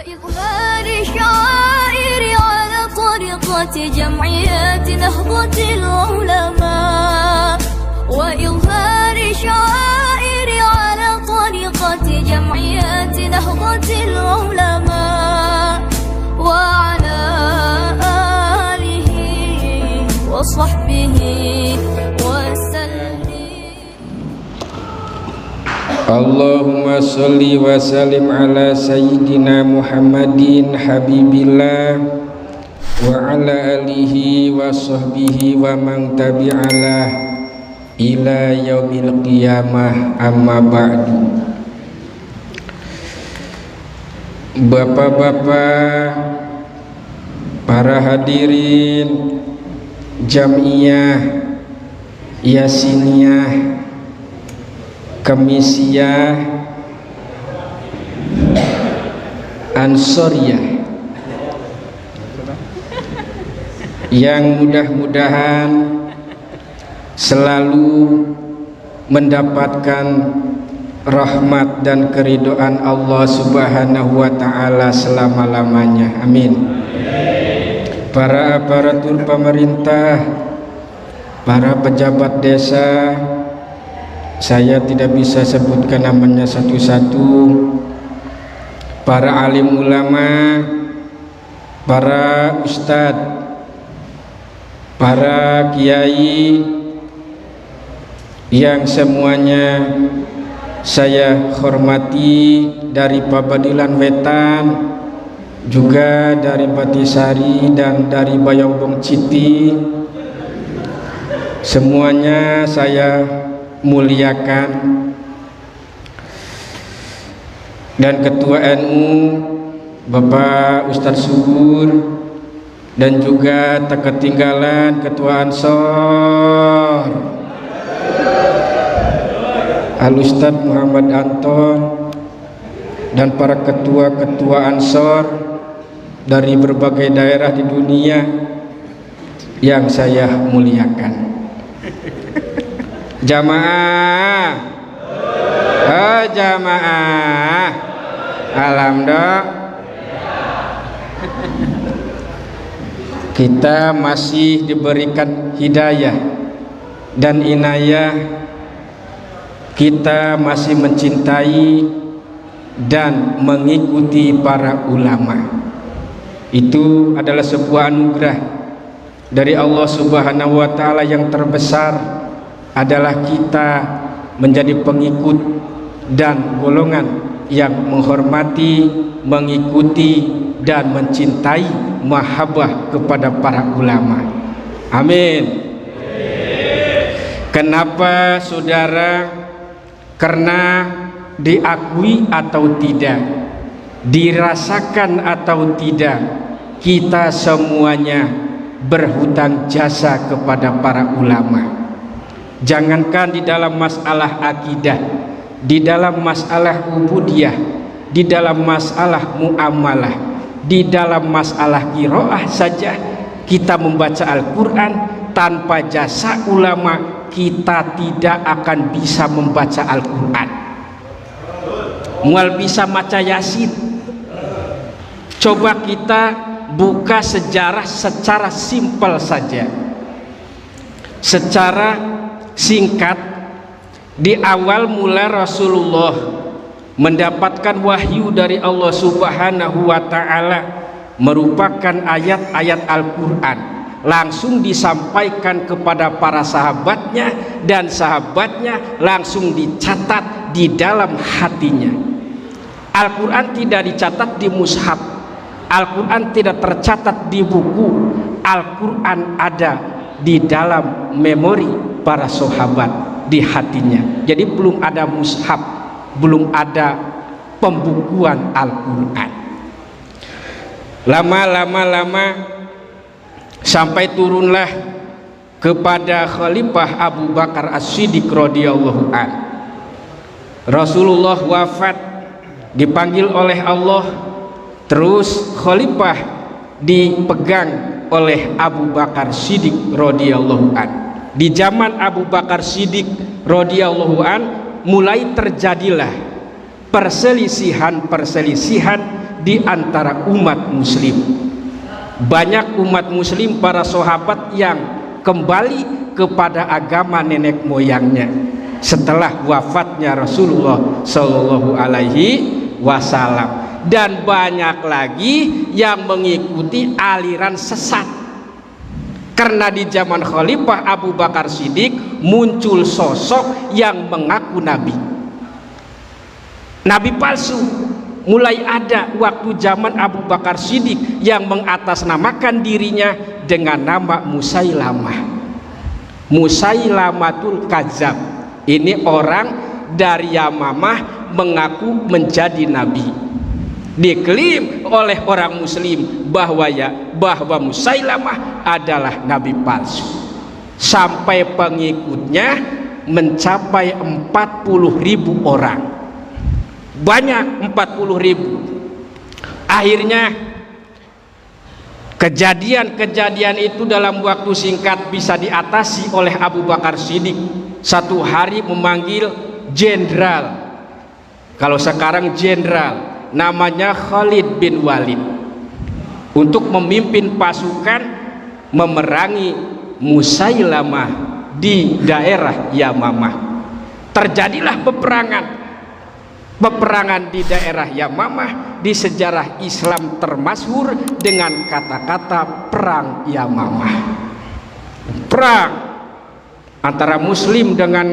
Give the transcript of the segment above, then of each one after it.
وإظهار شعائر على طريقة جمعيات نهضة العلماء وإظهار شعائر على طريقة جمعيات نهضة العلماء وعلى آله وصحبه وسلم. Allahumma sholli wa sallim ala sayyidina Muhammadin habibillah wa ala alihi wa sahbihi wa man tabi'alah ila yaumil qiyamah, amma ba'du. Bapak-bapak, para hadirin Jam'iyah Yasiniyah Kamisiyah Ansoriyah yang mudah-mudahan selalu mendapatkan rahmat dan keridhaan Allah Subhanahu wa ta'ala selama-lamanya, amin. Para aparatur pemerintah, para pejabat desa, saya tidak bisa sebutkan namanya satu-satu, para alim ulama, para ustadz, para kiai yang semuanya saya hormati, dari Pabadilan Wetan, juga dari Batisari dan dari Bayombong Citi, semuanya saya muliakan. Dan Ketua NU Bapak Ustadz Subur, dan juga tak ketinggalan Ketua Ansor Al Ustadz Muhammad Anton, dan para ketua-ketua Ansor dari berbagai daerah di dunia yang saya muliakan. Jamaah, oh jamaah, alhamdulillah. Kita masih diberikan hidayah dan inayah, kita masih mencintai dan mengikuti para ulama. Itu adalah sebuah anugerah dari Allah Subhanahu wa ta'ala yang terbesar, adalah kita menjadi pengikut dan golongan yang menghormati, mengikuti dan mencintai mahabbah kepada para ulama. Amin. Kenapa saudara? Karena diakui atau tidak, dirasakan atau tidak, kita semuanya berhutang jasa kepada para ulama. Jangankan di dalam masalah akidah, di dalam masalah ubudiyah, di dalam masalah muamalah, di dalam masalah qiraah saja, kita membaca Al-Quran tanpa jasa ulama, kita tidak akan bisa membaca Al-Quran. Mual bisa maca Yasin. Coba kita buka sejarah secara simpel saja, secara singkat. Di awal mula Rasulullah mendapatkan wahyu dari Allah Subhanahu wa ta'ala, merupakan ayat-ayat Al-Quran, langsung disampaikan kepada para sahabatnya, dan sahabatnya langsung dicatat di dalam hatinya. Al-Quran tidak dicatat di mushaf, Al-Quran tidak tercatat di buku, Al-Quran ada di dalam memori para sahabat, di hatinya. Jadi belum ada mushaf, belum ada pembukuan Al-Quran. Lama sampai turunlah kepada Khalifah Abu Bakar As-Siddiq radhiyallahu an. Rasulullah wafat, dipanggil oleh Allah, terus Khalifah dipegang oleh Abu Bakar Siddiq radhiyallahu an. Di zaman Abu Bakar Siddiq radhiyallahu an mulai terjadilah perselisihan di antara umat muslim. Banyak umat muslim, para sahabat yang kembali kepada agama nenek moyangnya setelah wafatnya Rasulullah Shallallahu Alaihi Wasallam, dan banyak lagi yang mengikuti aliran sesat. Karena di zaman Khalifah Abu Bakar Siddiq muncul sosok yang mengaku nabi palsu. Mulai ada waktu zaman Abu Bakar Siddiq yang mengatasnamakan dirinya dengan nama Musailamatul Kadzab. Ini orang dari Yamamah mengaku menjadi nabi. Diklaim oleh orang muslim bahwa Musailamah adalah nabi palsu, sampai pengikutnya mencapai 40.000 orang. Banyak, 40.000. Akhirnya kejadian-kejadian itu dalam waktu singkat bisa diatasi oleh Abu Bakar Siddiq. Satu hari memanggil jenderal, kalau sekarang jenderal, namanya Khalid bin Walid, untuk memimpin pasukan memerangi Musailamah di daerah Yamamah. Terjadilah peperangan di daerah Yamamah, di sejarah Islam termasyhur dengan kata-kata perang Yamamah. Perang antara muslim dengan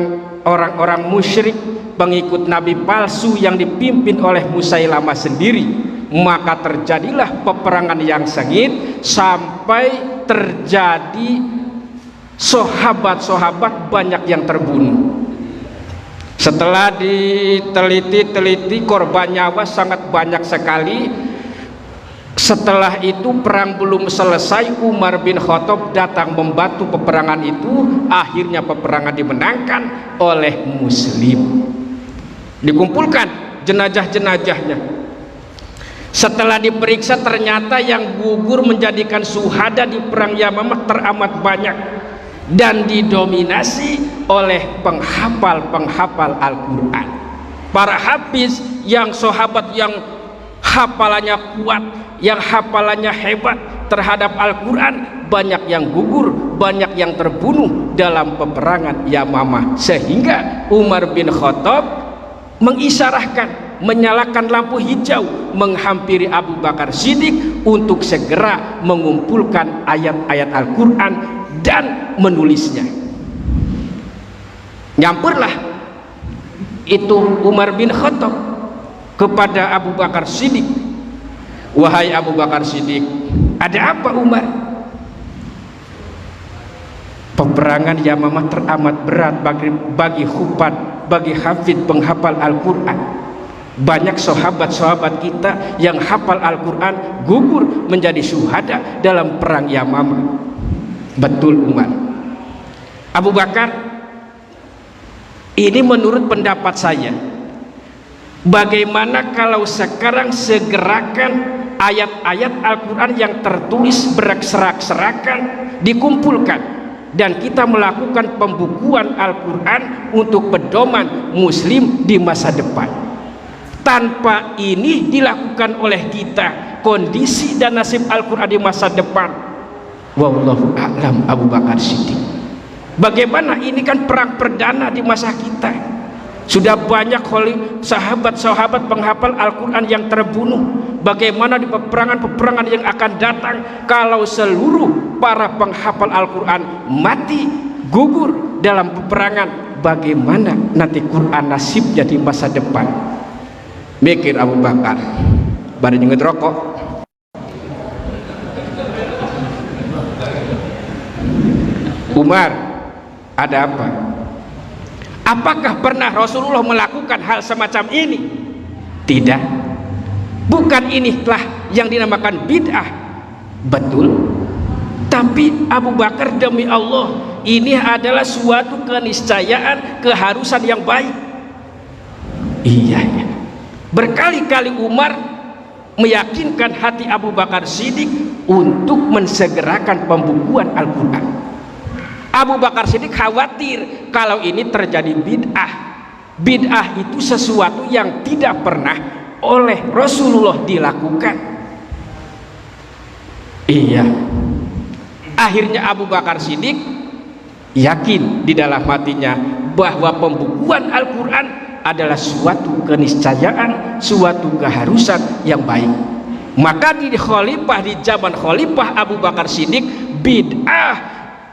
orang-orang musyrik, pengikut nabi palsu yang dipimpin oleh Musailamah sendiri. Maka terjadilah peperangan yang sengit sampai terjadi sahabat-sahabat banyak yang terbunuh. Setelah diteliti korban nyawa sangat banyak sekali. Setelah itu perang belum selesai, Umar bin Khattab datang membantu peperangan itu. Akhirnya peperangan dimenangkan oleh muslim. Dikumpulkan jenazah-jenazahnya. Setelah diperiksa ternyata yang gugur menjadikan syuhada di perang Yamamah teramat banyak, dan didominasi oleh penghafal Al-Quran. Para hafiz, yang sahabat yang hafalannya kuat, yang hafalannya hebat terhadap Al-Quran, banyak yang gugur, banyak yang terbunuh dalam peperangan Yamamah. Sehingga Umar bin Khattab mengisyarahkan, menyalakan lampu hijau, menghampiri Abu Bakar Siddiq untuk segera mengumpulkan ayat-ayat Al-Quran dan menulisnya. Nyamperlah itu Umar bin Khattab kepada Abu Bakar Siddiq. Wahai Abu Bakar Siddiq, ada apa Umar? Peperangan Yamamah teramat berat bagi hufad, bagi hafid penghafal Al-Quran. Banyak sahabat-sahabat kita yang hafal Al-Quran gugur menjadi syuhada dalam perang Yamamah. Betul Umar. Abu Bakar, ini menurut pendapat saya, bagaimana kalau sekarang segerakan ayat-ayat Al-Quran yang tertulis berserak-serakan dikumpulkan, dan kita melakukan pembukuan Al-Quran untuk pedoman muslim di masa depan. Tanpa ini dilakukan oleh kita, kondisi dan nasib Al-Quran di masa depan, wallahu a'lam, Abu Bakar Siddiq. Bagaimana, ini kan perang perdana di masa kita. Sudah banyak sahabat-sahabat penghafal Al-Quran yang terbunuh. Bagaimana di peperangan-peperangan yang akan datang, kalau seluruh para penghafal Al-Quran mati, gugur dalam peperangan, bagaimana nanti Quran nasibnya di masa depan? Mikir Abu Bakar, bareng ngerokok. Umar, ada apa? Apakah pernah Rasulullah melakukan hal semacam ini? Tidak. Bukan inilah yang dinamakan bid'ah. Betul. Tapi Abu Bakar, demi Allah, ini adalah suatu keniscayaan, keharusan yang baik. Iya, ya. Berkali-kali Umar meyakinkan hati Abu Bakar Siddiq untuk mensegerakan pembukuan Al-Quran. Abu Bakar Siddiq khawatir kalau ini terjadi bid'ah. Bid'ah itu sesuatu yang tidak pernah oleh Rasulullah dilakukan. Iya. Akhirnya Abu Bakar Siddiq yakin di dalam hatinya bahwa pembukuan Al-Quran adalah suatu keniscayaan, suatu keharusan yang baik. Maka di zaman Khalifah Abu Bakar Siddiq, bid'ah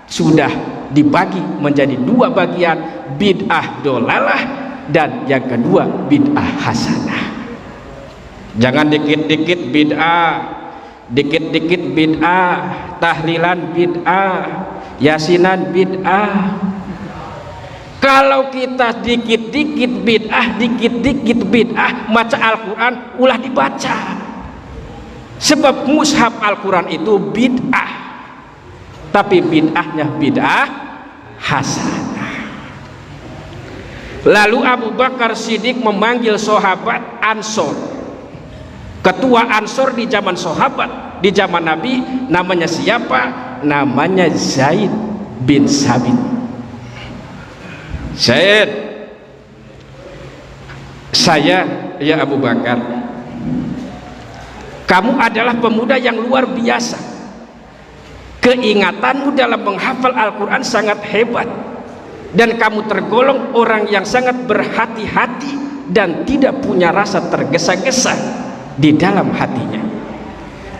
sudah dibagi menjadi dua bagian, bid'ah dolalah dan yang kedua bid'ah hasanah. Jangan dikit-dikit bid'ah, dikit-dikit bid'ah, tahlilan bid'ah, yasinan bid'ah. Kalau kita dikit-dikit bid'ah, baca Al-Quran ulah dibaca. Sebab mushaf Al-Quran itu bid'ah, tapi bid'ahnya bid'ah hasanah. Lalu Abu Bakar Siddiq memanggil sahabat Ansor. Ketua Ansor di zaman sahabat, di zaman Nabi, namanya siapa? Namanya Zaid bin Sabit. Zaid, saya ya Abu Bakar, kamu adalah pemuda yang luar biasa. Keingatanmu dalam menghafal Al-Quran sangat hebat, dan kamu tergolong orang yang sangat berhati-hati dan tidak punya rasa tergesa-gesa di dalam hatinya.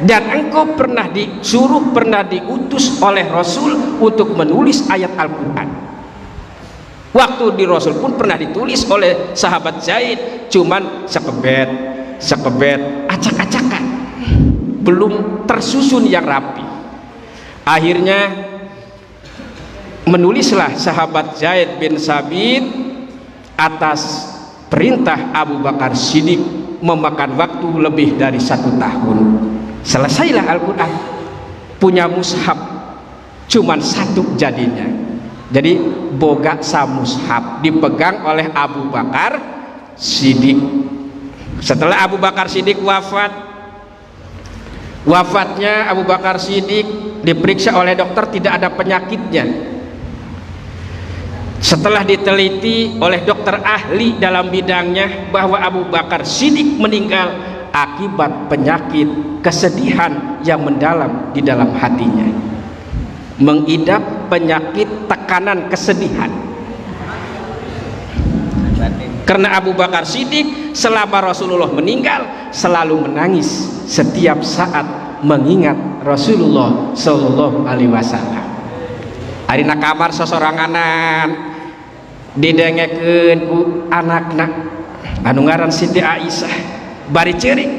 Dan engkau pernah disuruh, pernah diutus oleh Rasul untuk menulis ayat Al-Quran. Waktu di Rasul pun pernah ditulis oleh sahabat Zaid, cuman sekebet, acak-acakan, belum tersusun yang rapi. Akhirnya menulislah sahabat Zaid bin Sabit atas perintah Abu Bakar Siddiq, memakan waktu lebih dari 1 tahun. Selesailah Al-Quran, punya mushaf cuman 1 jadinya. Jadi boga samushaf dipegang oleh Abu Bakar Siddiq. Setelah Abu Bakar Siddiq wafatnya Abu Bakar Siddiq diperiksa oleh dokter, tidak ada penyakitnya. Setelah diteliti oleh dokter ahli dalam bidangnya bahwa Abu Bakar Siddiq meninggal akibat penyakit kesedihan yang mendalam di dalam hatinya, mengidap penyakit tekanan kesedihan. Karena Abu Bakar Siddiq selama Rasulullah meninggal selalu menangis setiap saat mengingat Rasulullah Sallallahu Alaihi Wasallam. Arina kamar sesoranganan didengekeun ku anakna anu ngaran Siti Aisyah, bari ceurik,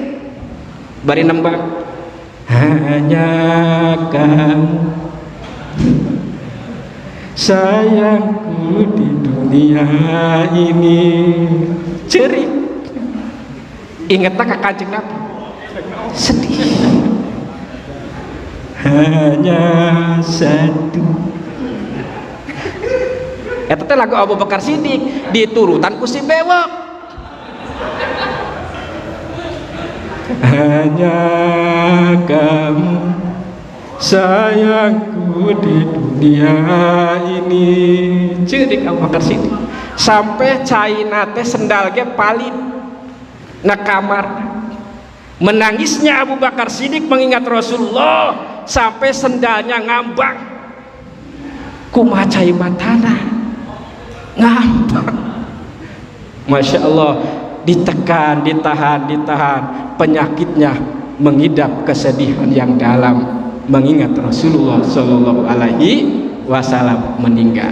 bari nembang, hanya kamu sayangku di dunia ini. Cerik, inget tak Kanjeng Nabi, sedih, hanya satu. Eta teh lagu Abu Bakar Siddiq diturutan ku si bewok. Hanya kamu sayangku di dunia ini. Cedik Abu Bakar Siddiq sampai caina teh sendal ge palit na kamar. Menangisnya Abu Bakar Siddiq mengingat Rasulullah sampai sendalnya ngambang. Kumaha cai matana ngambang. Masya Allah, ditekan, ditahan, penyakitnya mengidap kesedihan yang dalam mengingat Rasulullah Shallallahu Alaihi Wasallam meninggal.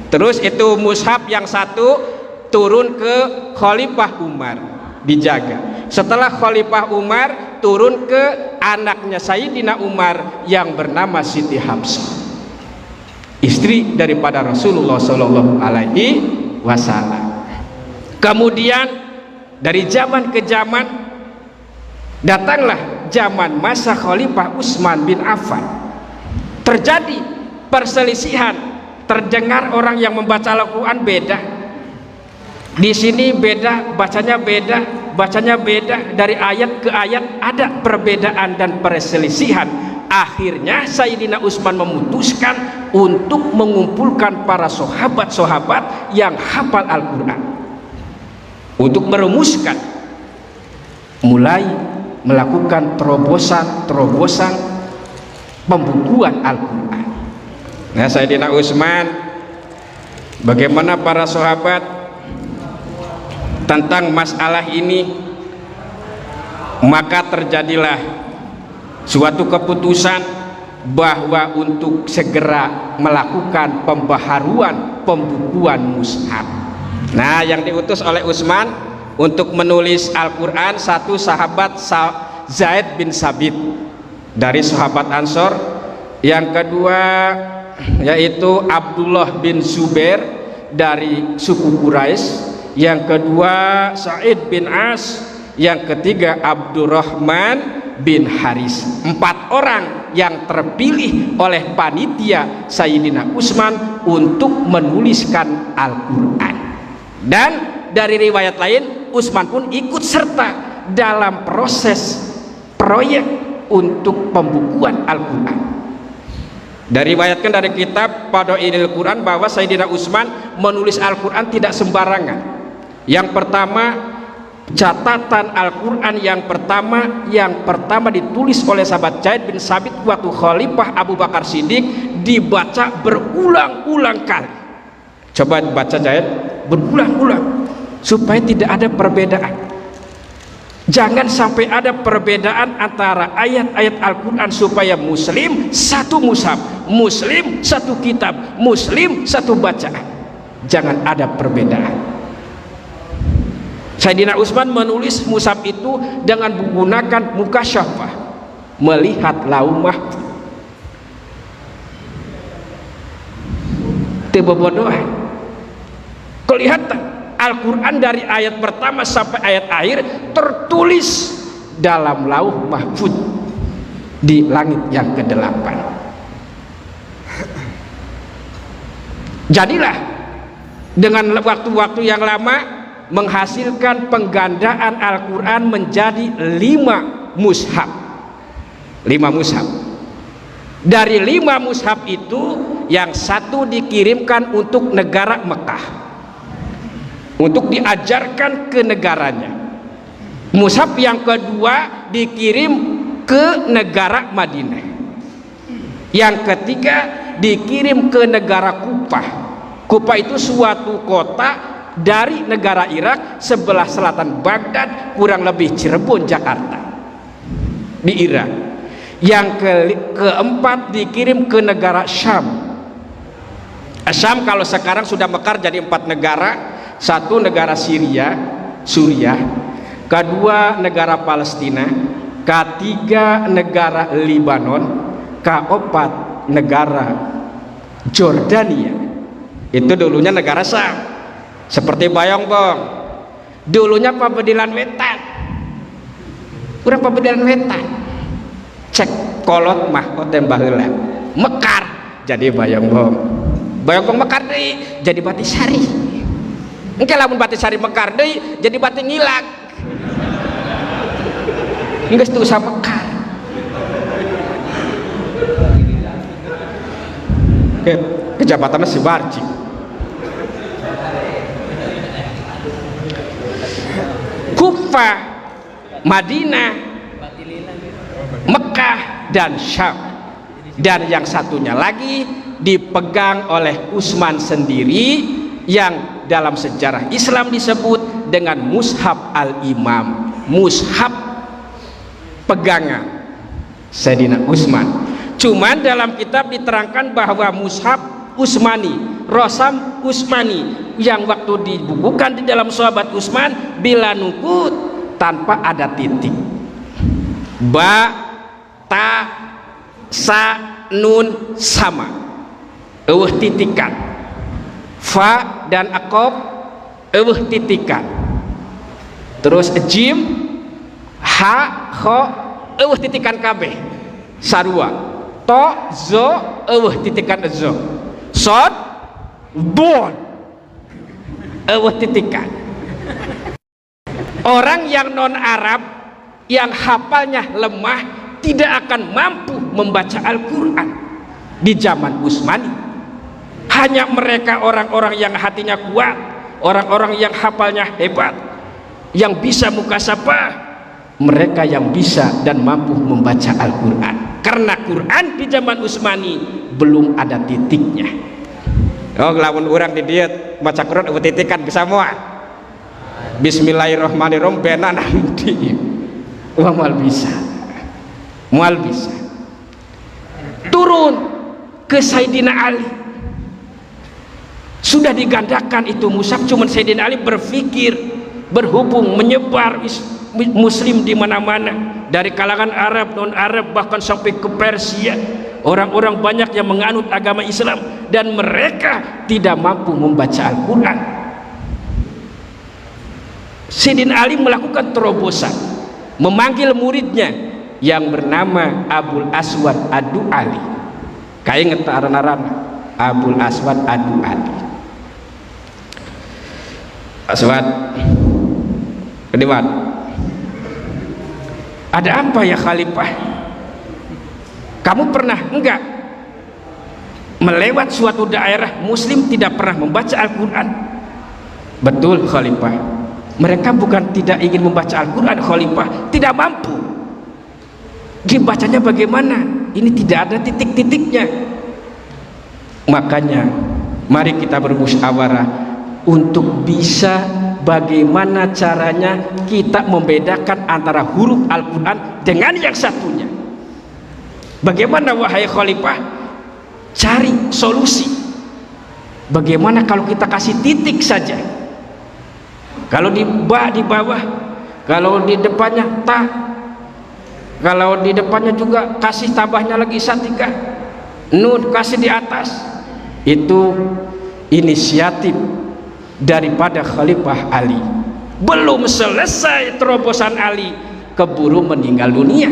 Terus itu mushaf yang 1 turun ke Khalifah Umar, dijaga. Setelah Khalifah Umar turun ke anaknya Sayyidina Umar yang bernama Siti Habsah, istri daripada Rasulullah Shallallahu Alaihi Wasallam. Kemudian dari zaman ke zaman datanglah zaman masa Khalifah Utsman bin Affan. Terjadi perselisihan, terdengar orang yang membaca Al-Quran beda. Di sini beda, bacanya beda, dari ayat ke ayat ada perbedaan dan perselisihan. Akhirnya Sayyidina Utsman memutuskan untuk mengumpulkan para sahabat-sahabat yang hafal Al-Quran untuk merumuskan mulai melakukan terobosan pembukuan Al-Quran. Nah, Sayyidina Utsman, bagaimana para sahabat tentang masalah ini, maka terjadilah suatu keputusan bahwa untuk segera melakukan pembaharuan pembukuan mushaf. Nah, yang diutus oleh Utsman untuk menulis Al-Quran satu sahabat Zaid bin Sabit dari sahabat Ansor, yang kedua yaitu Abdullah bin Zubair dari suku Quraisy, yang kedua Sa'id bin As, yang ketiga Abdurrahman bin Haris. 4 orang yang terpilih oleh panitia Sayyidina Utsman untuk menuliskan Al-Quran. Dan dari riwayat lain, Utsman pun ikut serta dalam proses proyek untuk pembukuan Al-Quran. Diriwayatkan dari kitab Fadailul Quran bahwa Sayyidina Utsman menulis Al-Quran tidak sembarangan. Yang pertama, catatan Al-Quran yang pertama ditulis oleh sahabat Zaid bin Sabit waktu Khalifah Abu Bakar Siddiq, dibaca berulang-ulang kali. Coba baca Zaid, berulang-ulang supaya tidak ada perbedaan. Jangan sampai ada perbedaan antara ayat-ayat Al-Quran, supaya muslim satu mushaf, muslim satu kitab, muslim satu bacaan. Jangan ada perbedaan. Sayyidina Utsman menulis mushaf itu dengan menggunakan mukasyafah, melihat lauh mahfuz. Tebobodohan. Kelihatan Al-Quran dari ayat pertama sampai ayat akhir tertulis dalam lauh mahfuz di langit yang ke-8. Jadilah dengan waktu-waktu yang lama menghasilkan penggandaan Al-Quran menjadi 5 mushaf. 5 mushaf. Dari 5 mushaf itu, yang satu dikirimkan untuk negara Mekah untuk diajarkan ke negaranya. Mushaf yang kedua dikirim ke negara Madinah. Yang ketiga dikirim ke negara Kufah. Kufah itu suatu kota dari negara Irak, sebelah selatan Baghdad, kurang lebih Cirebon, Jakarta, di Irak. Yang keempat dikirim ke negara Syam. Syam kalau sekarang sudah mekar jadi 4 negara. Satu negara Suriah, kedua negara Palestina, ketiga negara Libanon, keempat negara Jordania. Itu dulunya negara Syam. Seperti Bayongbong, dulunya Pabedilan Wetan. Urang Pabedilan Wetan, cek kolot mah oten baheula mekar jadi Bayongbong. Bayongbong mekar deui jadi Batisari. Engke lamun Batisari mekar deui jadi Bati Ngilak. Geus teu usah mekar. Kejabatanna si Barci. Kufah, Madinah, Mekah, dan Syam. Dan yang satunya lagi dipegang oleh Utsman sendiri, yang dalam sejarah Islam disebut dengan Mushaf Al-Imam, mushaf pegangan Sayyidina Utsman. Cuman dalam kitab diterangkan bahwa mushaf Utsmani, Rosam Utsmani, yang waktu dibukukan di dalam sahabat Utsman bila nukut tanpa ada titik. Ba, ta, sa, nun sama, eueuh titikan. Fa dan akob eueuh titikan. Terus jim, ha, kho eueuh titikan kabeh sarua. To, zo eueuh titikan zo. Sod, bon eueuh titikan. Orang yang non Arab yang hafalnya lemah tidak akan mampu membaca Al-Quran di zaman Utsmani. Hanya mereka orang-orang yang hatinya kuat, orang-orang yang hafalnya hebat, yang bisa mukasabah, mereka yang bisa dan mampu membaca Al-Quran. Karena Quran di zaman Utsmani belum ada titiknya. Oh, lamun orang di diet baca Quran ada titikan bisa semua. Bismillahirrahmanirrahim benan nanti. Wah, mal bisa. Mual bisa. Turun ke Sayyidina Ali. Sudah digandakan itu mushaf, cuman Sayyidina Ali berpikir berhubung menyebar muslim di mana-mana, dari kalangan Arab, non-Arab, bahkan sampai ke Persia. Orang-orang banyak yang menganut agama Islam dan mereka tidak mampu membaca Al-Quran. Sayyidina Ali melakukan terobosan, memanggil muridnya yang bernama Abul Aswad Ad-Du'ali. Kayak ngetaran-aran Abul Aswad Ad-Du'ali. Aswad, kedewat. Ada apa ya Khalifah? Kamu pernah enggak melewat suatu daerah muslim tidak pernah membaca Al-Quran? Betul Khalifah. Mereka bukan tidak ingin membaca Al-Quran Khalifah, tidak mampu. Dibacanya bagaimana? Ini tidak ada titik-titiknya. Makanya mari kita bermusyawarah untuk bisa bagaimana caranya kita membedakan antara huruf Al-Quran dengan yang satunya. Bagaimana wahai Khalifah? Cari solusi. Bagaimana kalau kita kasih titik saja? Kalau di bawah, kalau di depannya ta, kalau di depannya juga kasih tambahnya lagi satika, nun kasih di atas. Itu inisiatif daripada Khalifah Ali. Belum selesai terobosan Ali, keburu meninggal dunia.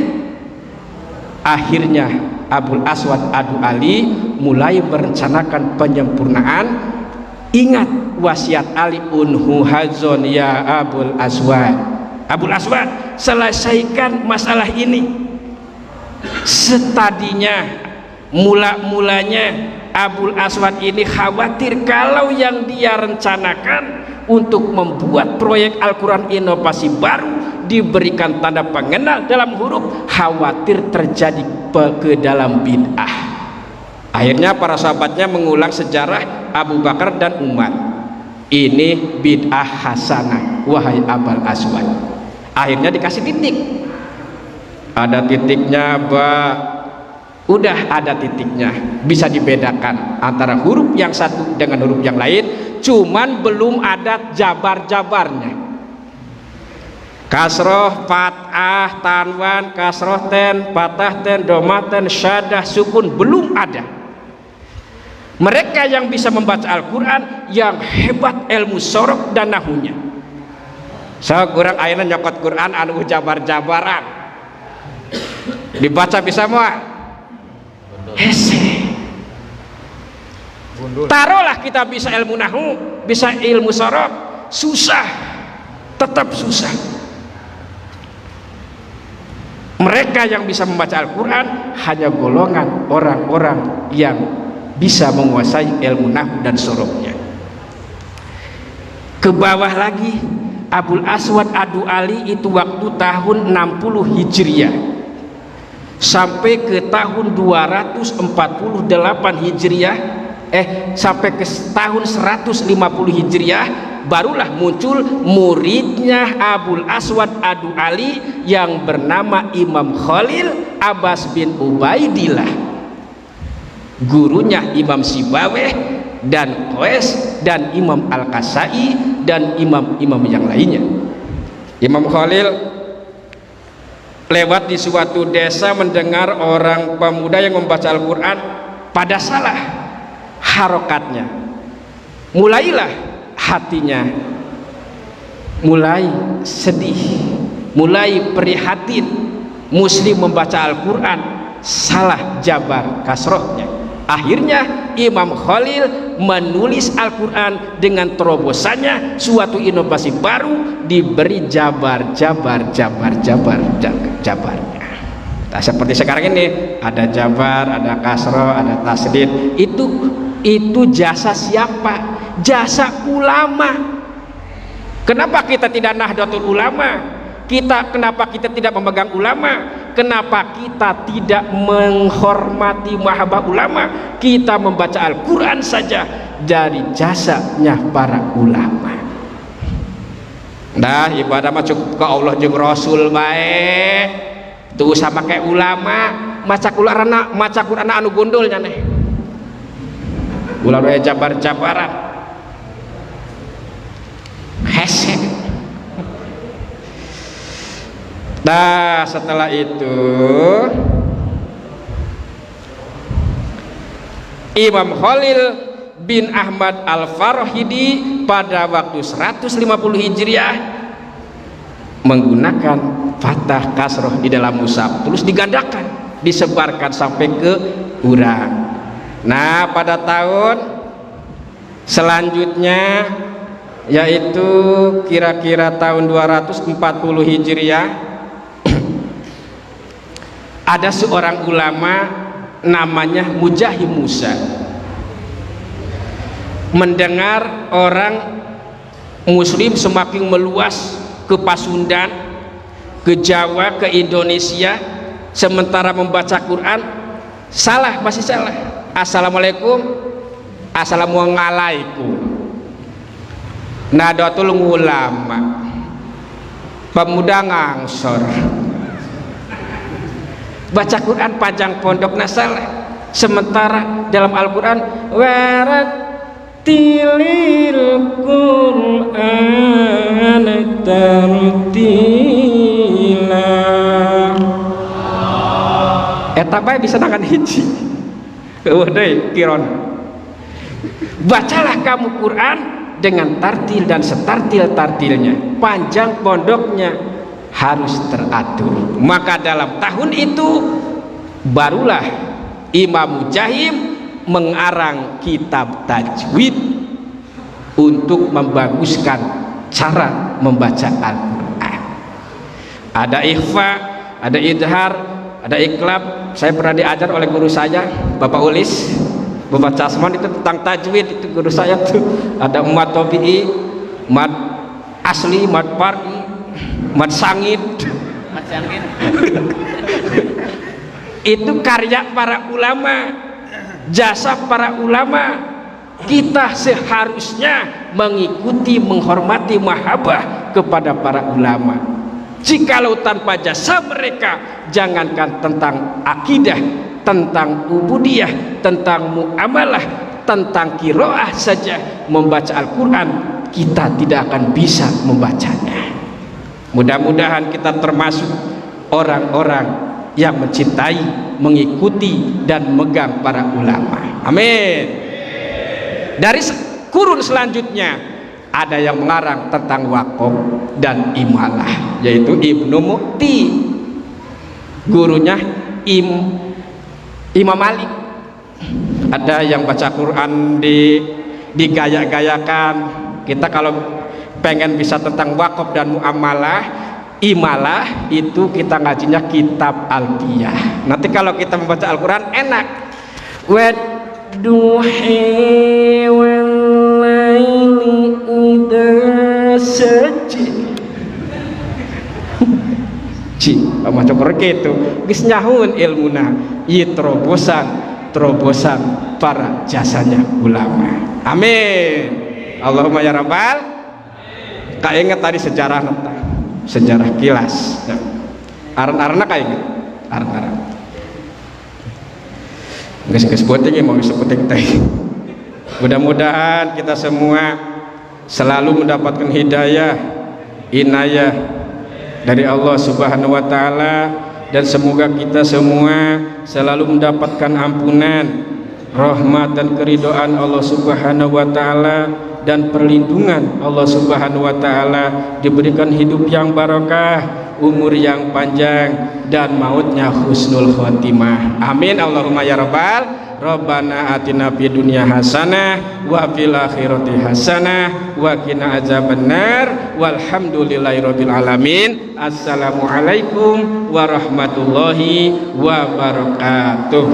Akhirnya Abul Aswad Ad-Du'ali mulai merencanakan penyempurnaan. Ingat wasiat Ali, unhu hazon ya Abul Aswad. Abul Aswad, selesaikan masalah ini. Setadinya mulanya Abul Aswad ini khawatir kalau yang dia rencanakan untuk membuat proyek Al-Quran inovasi baru diberikan tanda pengenal dalam huruf, khawatir terjadi ke dalam bid'ah. Akhirnya para sahabatnya mengulang sejarah Abu Bakar dan Umar. Ini bid'ah hasanah wahai Abul Aswad. Akhirnya dikasih titik. Ada titiknya, udah ada titiknya, bisa dibedakan antara huruf yang satu dengan huruf yang lain, cuman belum ada jabar-jabarnya. Kasroh, fat'ah, tanwan, kasroh ten, patah ten, domah ten, syadah, sukun belum ada. Mereka yang bisa membaca Al-Quran yang hebat ilmu sorok dan nahunya. So kurang ayeuna nyokot Quran anu jabar-jabaran dibaca bisa moal hese. Taruhlah kita bisa ilmu nahu, bisa ilmu sorok, susah, tetap susah. Mereka yang bisa membaca Al-Quran hanya golongan orang-orang yang bisa menguasai ilmu nahu dan soroknya. Ke bawah lagi, Abul Aswad Ad-Du'ali itu waktu tahun 60 Hijriah sampai ke tahun 248 Hijriah, sampai ke tahun 150 Hijriah barulah muncul muridnya Abul Aswad Ad-Du'ali yang bernama Imam Khalil Abbas bin Ubaidillah, gurunya Imam Sibaweh dan Qais dan Imam Al-Kasai dan imam-imam yang lainnya. Imam Khalil lewat di suatu desa mendengar orang pemuda yang membaca Al-Quran pada salah harokatnya. Mulailah hatinya mulai sedih, mulai prihatin. Muslim membaca Al-Quran salah jabar kasrohnya. Akhirnya Imam Khalil menulis Al-Quran dengan terobosannya, suatu inovasi baru, diberi jabarnya. Nah, seperti sekarang ini ada jabar, ada kasroh, ada tasdid. Itu jasa siapa? Jasa ulama. Kenapa kita tidak Nahdlatul Ulama? Kenapa kita tidak memegang ulama? Kenapa kita tidak menghormati mahabbah ulama? Kita membaca Al-Quran saja dari jasanya para ulama. Nah, ibadah mah cukup ke Allah jeung Rasul bae. Tuh sama kayak ulama, maca Quran anu gundulnya nih. Ulama jabar-jabaran. Hesek. Nah, setelah itu Imam Khalil bin Ahmad Al-Farahidi pada waktu 150 Hijriah menggunakan fathah kasroh di dalam mushaf, terus digandakan, disebarkan sampai ke urang. Nah, pada tahun selanjutnya yaitu kira-kira tahun 240 Hijriah ada seorang ulama namanya Mujahim Musa mendengar orang muslim semakin meluas ke Pasundan, ke Jawa, ke Indonesia, sementara membaca Quran masih salah. Assalamualaikum, assalamualaikum. Nadatul ulama, pemuda ngangsor, baca Quran panjang pondok nasalah, sementara dalam Al-Quran tilil Qur'an tartila. Eta bae bisa nangan hiji. Deui kiron. Bacalah kamu Quran dengan tartil dan setartil-tartilnya. Panjang pondoknya harus teratur. Maka dalam tahun itu barulah Imam Mujahim mengarang kitab tajwid untuk membaguskan cara membaca Al-Quran. Ada ikhfa, ada idhar, ada iklab. Saya pernah diajar oleh guru saya, Bapak Ulis, Bapak Casman, itu tentang tajwid. Itu guru saya tuh. Ada mad tabi'i, mad asli, mad far'i, mad sangit. Itu karya para ulama, jasa para ulama. Kita seharusnya mengikuti, menghormati, mahabbah kepada para ulama. Jikalau tanpa jasa mereka, jangankan tentang akidah, tentang ubudiyah, tentang muamalah, tentang qiraah saja, membaca Al-Quran kita tidak akan bisa membacanya. Mudah-mudahan kita termasuk orang-orang yang mencintai, mengikuti dan memegang para ulama. Amin. Dari kurun selanjutnya ada yang mengarang tentang wakaf dan imalah, yaitu Ibnu Mu'ti, gurunya Imam Malik. Ada yang baca Quran digaya-gayakan. Kita kalau pengen bisa tentang wakaf dan muamalah, imalah, itu kita ngajinya kitab Alfiyah. Nanti kalau kita membaca Al-Quran enak. Wadduhi wallaili idza saji. Mah cokor kitu geus nyahun ilmuna, ieu terobosan para jasanya ulama. Amin. Allahumma ya rabbal. Kainget tadi sejarah kilas. Aran-arana kainget. Aran-aran. Geus penting mau sepenting teh. Mudah-mudahan kita semua selalu mendapatkan hidayah, inayah dari Allah Subhanahu wa taala, dan semoga kita semua selalu mendapatkan ampunan, rahmat dan keridhaan Allah Subhanahu wa taala, dan perlindungan Allah Subhanahu wa taala, diberikan hidup yang barokah, umur yang panjang, dan mautnya husnul khotimah. Amin Allahumma ya rabbal. Rabbana atina fid dunya hasanah wa fil akhirati hasanah wa qina adzabannar walhamdulillahi rabbil alamin. Assalamualaikum warahmatullahi wabarakatuh.